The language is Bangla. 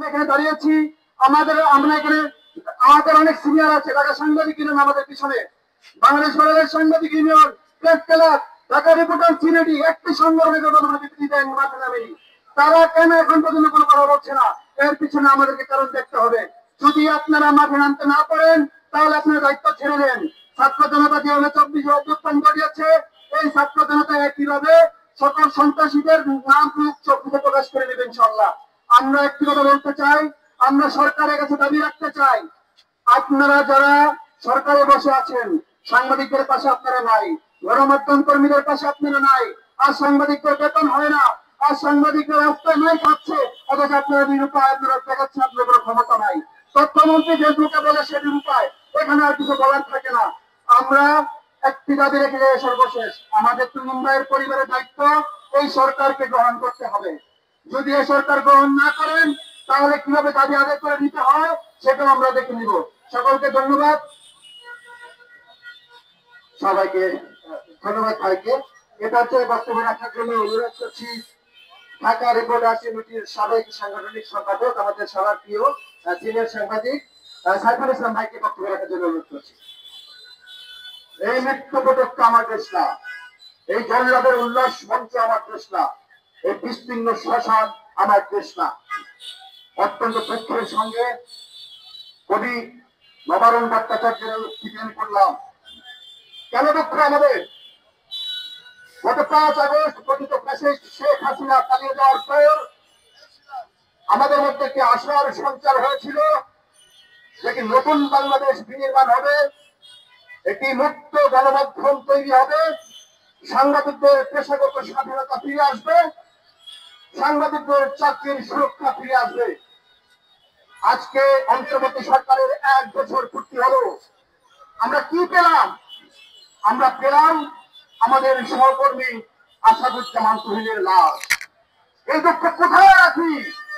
এখানে দাঁড়িয়েছি, আমরা এখানে আমাদের অনেক সিনিয়র আছে, ঢাকা সাংবাদিক ইউনিয়ন আমাদের পিছনে, বাংলাদেশ বাংলাদেশ সাংবাদিক union, press club, Dhaka reporter সিনেটি, একটি সংগঠনের কথা আমরা বিবৃতি দেন মাঠে নামেনি। তারা কেন এখন পর্যন্ত কোনো কথা বলছে না? এর পিছনে আমাদেরকে কারণ দেখতে হবে। যদি আপনারা মাঠে নামতে না পারেন তাহলে আপনারা দায়িত্ব ছেড়ে দেন। ছাত্র জনতা যেভাবে 24 অভ্যুত্থান ঘটিয়েছে, এই ছাত্র জনতা একইভাবে সকল সন্ত্রাসীদের নাম চোখে প্রকাশ করে দেবে ইনশাআল্লাহ। আমরা একটি কথা বলতে চাই, আমরা সরকারের কাছে দাবি রাখতে চাই, আপনারা যারা সরকারে বসে আছেন, সাংবাদিকদের পাশে আপনারা নাই, গণমাধ্যম কর্মীদের পাশে আপনারা নাই, আর সাংবাদিকদের বেতন হয় না, আর সাংবাদিকরা রাস্তায় নাই খাচ্ছে, অথচ আপনারা নিরুপায়, আপনারা দেখাচ্ছেন আপনার কোনো ক্ষমতা নাই। তথ্যমন্ত্রী ফেসবুকে বলে সে নিরুপায়, এখানে আর কিছু বলার থাকে না। আমরা একটি দাবি রেখে যাই সর্বশেষ, আমাদের মুম্বাইয়ের পরিবারের দায়িত্ব এই সরকারকে গ্রহণ করতে হবে। যদি এই সরকার গ্রহণ না করেন তাহলে কিভাবে দাবি আদায় করে নিতে হয় সেটাও আমরা দেখে নিব। সকলকে ধন্যবাদ, সবাইকে ধন্যবাদ ভাইকে। এটা হচ্ছে বক্তব্য রাখার জন্য অনুরোধ করছি ঢাকা রিপোর্টার কমিটির সাবেক সাংগঠনিক সম্পাদক, আমাদের সবার প্রিয় সিনিয়র সাংবাদিক সাইফুল ইসলাম ভাইকে বক্তব্য রাখার জন্য অনুরোধ করছি। এই মৃত্যু পদক আমার দেশ না, এই জল্লাদের উল্লাস মঞ্চ আমার দেশ না, এই বিস্তীর্ণ শ্মশান আমার দেশ না। অত্যন্ত দুঃখের সঙ্গে কবি নবারুণ ভট্টাচার্যের উত্থাপন করলাম। কেন দুঃখ আমাদের? গত 5 আগস্ট কথিত ফ্যাসিস্ট শেখ হাসিনা পালিয়ে যাওয়ার পর আমাদের মধ্যে একটি আশার সঞ্চার হয়েছিল যে নতুন বাংলাদেশ বিনির্মাণ হবে, একটি মুক্ত গণমাধ্যম তৈরি হবে, সাংবাদিকদের পেশাগত স্বাধীনতা ফিরে আসবে, সাংবাদিকদের চাকরির সুরক্ষা ফিরে আসবে। আজকে অন্তর্বর্তী সরকারের 1 বছর পূর্তি হলো, আমরা কি পেলাম? আমরা পেলাম আমাদের সহকর্মী আসাদুজ্জামান তুহিনের লাশ। এই দুঃখ কোথায় রাখি?